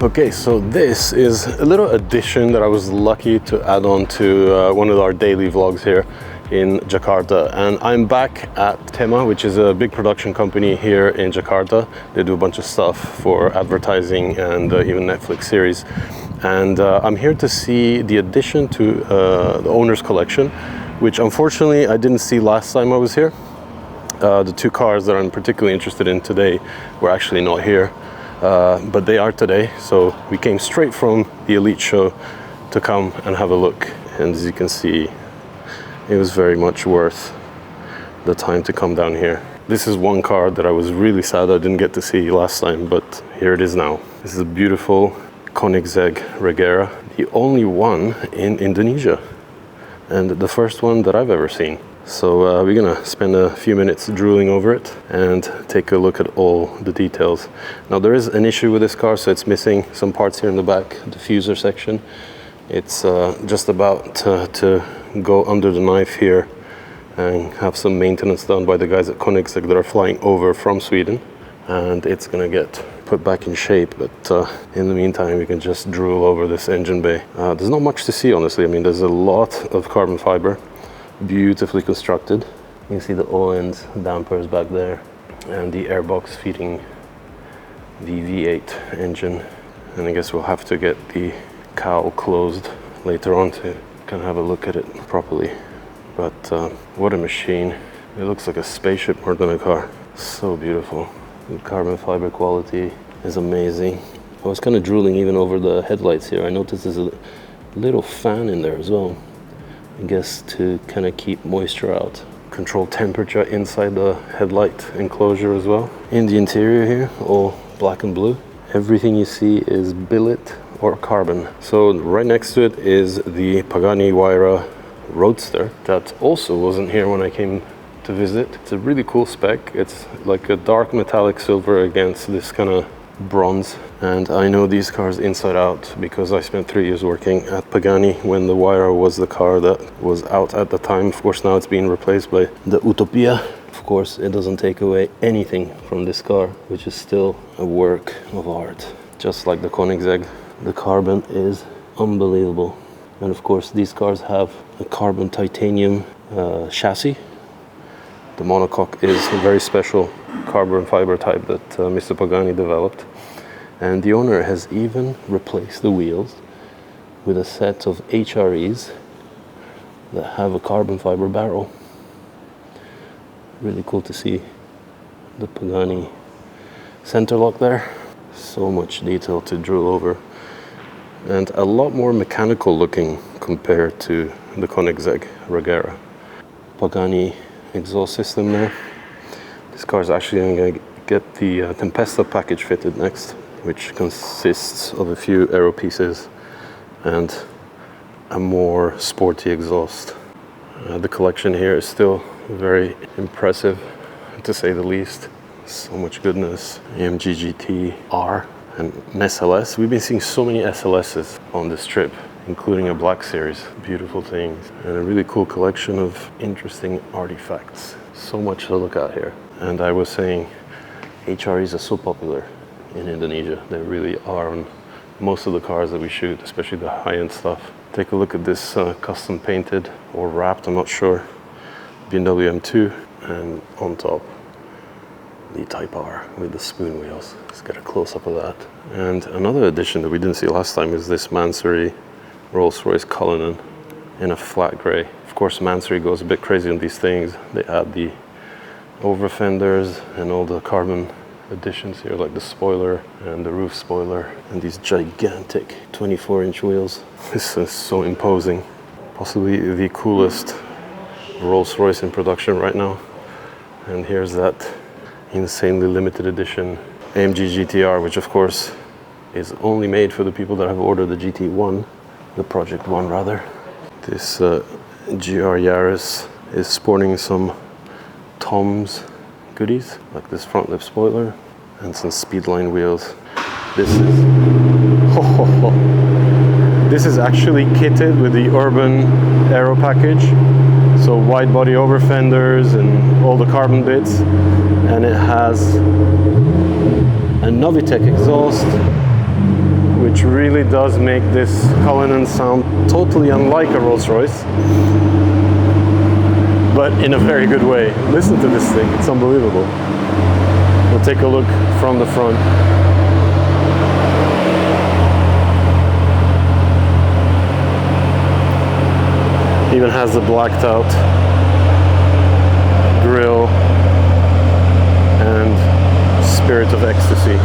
Okay, so this is a little addition that I was lucky to add on to one of our daily vlogs here in Jakarta. And I'm back at Tema, which is a big production company here in Jakarta. They do a bunch of stuff for advertising and even Netflix series. And I'm here to see the addition to the owner's collection, which unfortunately I didn't see last time I was here. The two cars that I'm particularly interested in today were actually not here. But they are today, so we came straight from the Elite show to come and have a look. And as you can see, it was very much worth the time to come down here. This is one car that I was really sad I didn't get to see last time, but here it is now. This is a beautiful Koenigsegg Regera, the only one in Indonesia, and the first one that I've ever seen. So we're gonna spend a few minutes drooling over it and take a look at all the details. Now there is an issue with this car, so it's missing some parts here in the back, the diffuser section. It's just about to go under the knife here and have some maintenance done by the guys at Koenigsegg that are flying over from Sweden, and it's gonna get put back in shape. But in the meantime, we can just drool over this engine bay. There's not much to see, honestly. I mean, there's a lot of carbon fiber, beautifully constructed. You can see the O-ends dampers back there and the airbox feeding the V8 engine. And I guess we'll have to get the cowl closed later on to kind of have a look at it properly. But what a machine. It looks like a spaceship more than a car. So beautiful. The carbon fiber quality is amazing. I was kind of drooling even over the headlights here. I noticed there's a little fan in there as well, I guess to kind of keep moisture out. Control temperature inside the headlight enclosure as well. In the interior here, all black and blue. Everything you see is billet or carbon. So right next to it is the Pagani Huayra Roadster that also wasn't here when I came to visit. It's a really cool spec. It's like a dark metallic silver against this kind of bronze, and I know these cars inside out because I spent 3 years working at Pagani when the Huayra was the car that was out at the time. Of course now it's being replaced by the Utopia. Of course it doesn't take away anything from this car, which is still a work of art. Just like the Koenigsegg, the carbon is unbelievable. And of course these cars have a carbon titanium chassis. The monocoque is a very special carbon fiber type that Mr. Pagani developed. And the owner has even replaced the wheels with a set of HREs that have a carbon fiber barrel. Really cool to see the Pagani center lock there. So much detail to drool over. And a lot more mechanical looking compared to the Koenigsegg Regera. Pagani exhaust system there. This car is actually going to get the Tempesta package fitted next, which consists of a few aero pieces and a more sporty exhaust. The collection here is still very impressive, to say the least. So much goodness. AMG GT R and an SLS. We've been seeing so many SLSs on this trip, including a Black Series. Beautiful things and a really cool collection of interesting artifacts. So much to look at here. And I was saying, HREs are so popular in Indonesia. They really are on most of the cars that we shoot, especially the high-end stuff. Take a look at this custom painted or wrapped, I'm not sure, BMW M2, and on top the Type R with the spoon wheels. Let's get a close-up of that. And another addition that we didn't see last time is this Mansory Rolls-Royce Cullinan in a flat grey. Of course, Mansory goes a bit crazy on these things. They add the over fenders and all the carbon additions here, like the spoiler and the roof spoiler, and these gigantic 24-inch wheels. This is so imposing. Possibly the coolest Rolls-Royce in production right now. And here's that insanely limited edition AMG GTR, which of course is only made for the people that have ordered the GT1, the Project 1 rather. This GR Yaris is sporting some Tom's goodies, like this front lip spoiler and some Speedline wheels. This is actually kitted with the Urban Aero package, so wide body over fenders and all the carbon bits, and it has a Novitec exhaust which really does make this Cullinan sound totally unlike a Rolls-Royce, but in a very good way. Listen to this thing, it's unbelievable. We'll take a look from the front. Even has the blacked out grille and Spirit of Ecstasy.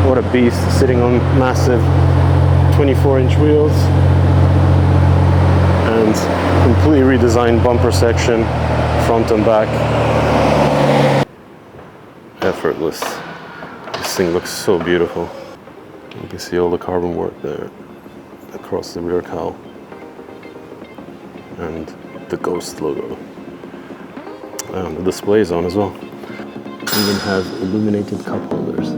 What a beast, sitting on massive 24-inch wheels and completely redesigned bumper section, front and back. Effortless. This thing looks so beautiful. You can see all the carbon work there across the rear cowl and the Ghost logo. And the display is on as well. Even has illuminated cup holders.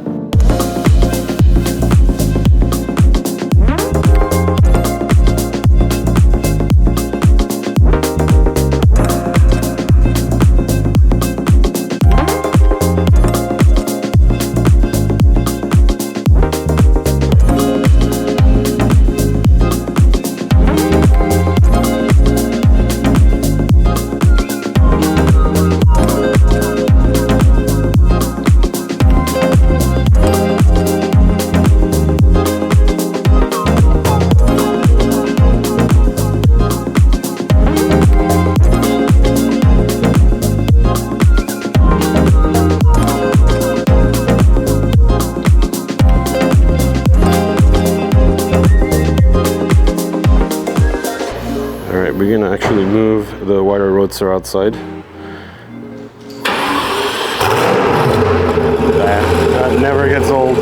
We're gonna actually move the Huayra Roadster outside. That never gets old.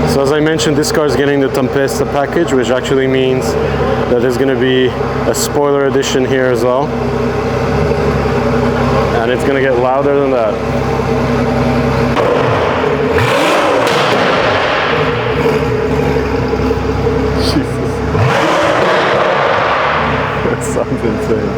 So as I mentioned, this car is getting the Tempesta package, which actually means that there's gonna be a spoiler edition here as well. And it's gonna get louder than that. That sounds insane.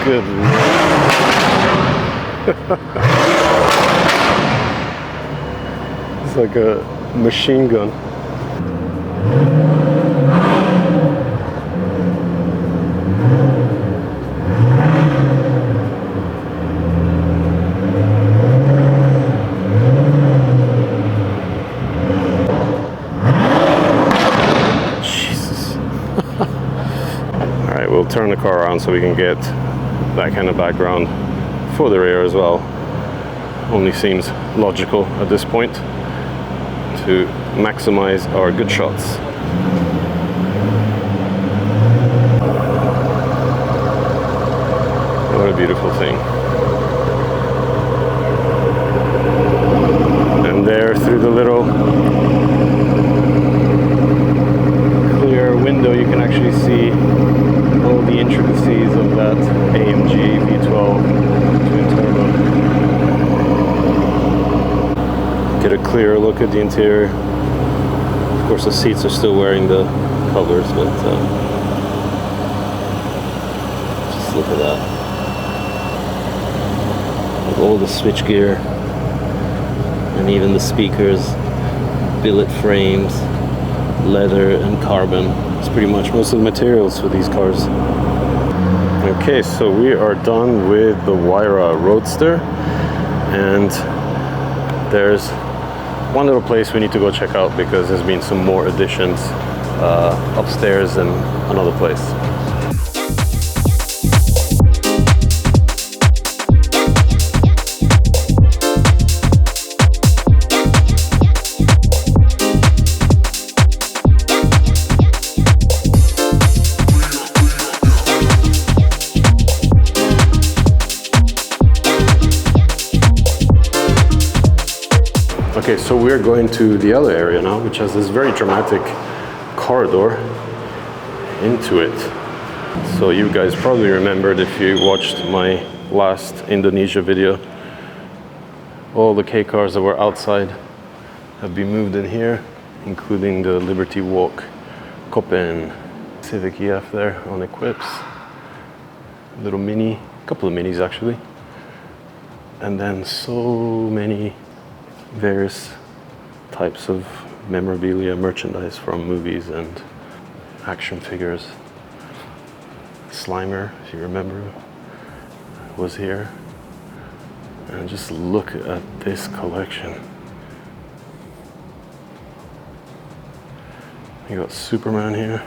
Good Lord. It's like a machine gun. Jesus. All right, we'll turn the car around so we can get that kind of background for the rear as well. Only seems logical at this point to maximize our good shots. What a beautiful thing. And there, through the little clear window, you can actually see all the intricacies of that AMG V12 twin turbo. Get a clearer look at the interior. Of course, the seats are still wearing the covers, but just look at that. With all the switchgear and even the speakers, billet frames, leather and carbon. It's pretty much most of the materials for these cars. Okay, so we are done with the Huayra Roadster, and there's one little place we need to go check out because there's been some more additions upstairs in another place. Okay, so we're going to the other area now, which has this very dramatic corridor into it. So you guys probably remembered if you watched my last Indonesia video, all the K cars that were outside have been moved in here, including the Liberty Walk Copen Civic EF there on Equips. Little mini, couple of minis actually. And then so many various types of memorabilia, merchandise from movies and action figures. Slimer, if you remember, was here. And just look at this collection. You got Superman here,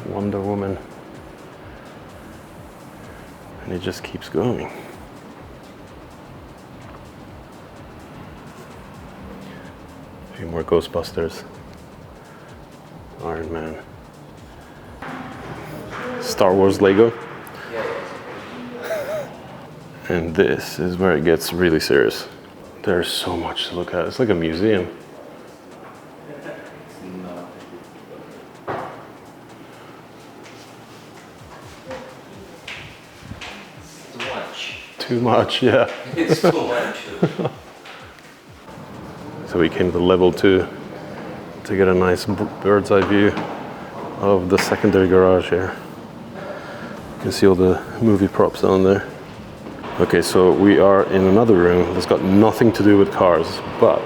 Wonder Woman, and it just keeps going. A few more Ghostbusters, Iron Man, Star Wars Lego. And this is where it gets really serious. There's so much to look at. It's like a museum. Too much, yeah. It's too much. So we came to level 2 to get a nice bird's eye view of the secondary garage here. You can see all the movie props down there. Okay, so we are in another room that's got nothing to do with cars, but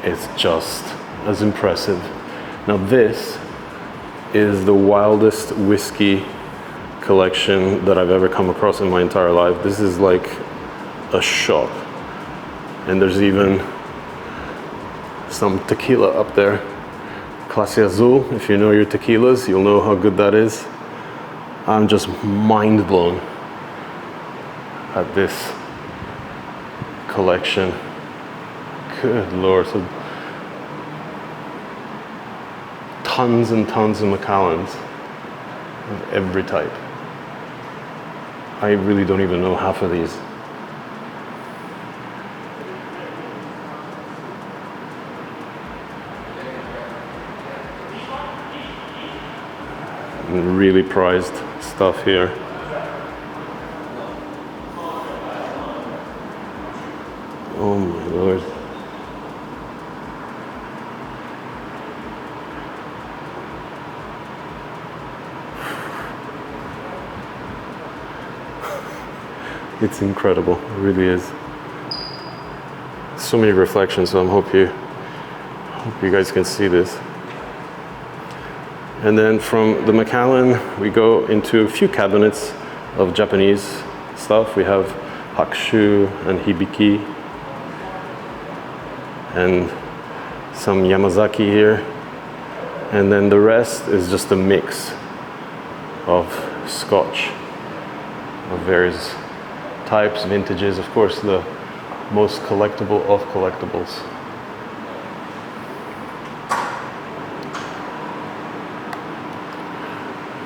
it's just as impressive. Now this is the wildest whiskey collection that I've ever come across in my entire life. This is like a shop, and there's even some tequila up there. Clase Azul, if you know your tequilas, you'll know how good that is. I'm just mind blown at this collection. Good Lord. So tons and tons of Macallans of every type. I really don't even know half of these. And really prized stuff here. Oh my Lord. It's incredible, it really is. So many reflections, so I hope you guys can see this. And then from the Macallan, we go into a few cabinets of Japanese stuff. We have Hakushu and Hibiki, and some Yamazaki here. And then the rest is just a mix of Scotch of various types, vintages, of course the most collectible of collectibles.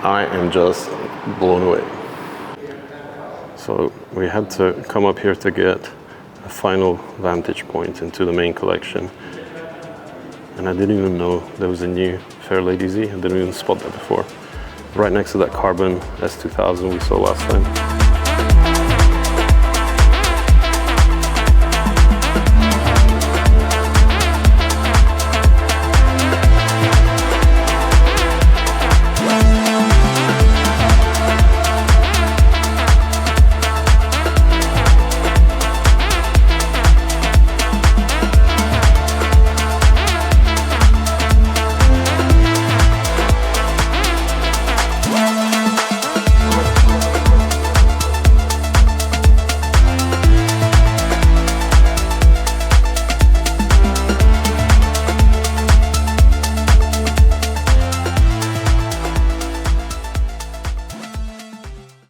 I am just blown away. So we had to come up here to get a final vantage point into the main collection. And I didn't even know there was a new Fairlady Z. I didn't even spot that before. Right next to that carbon S2000 we saw last time.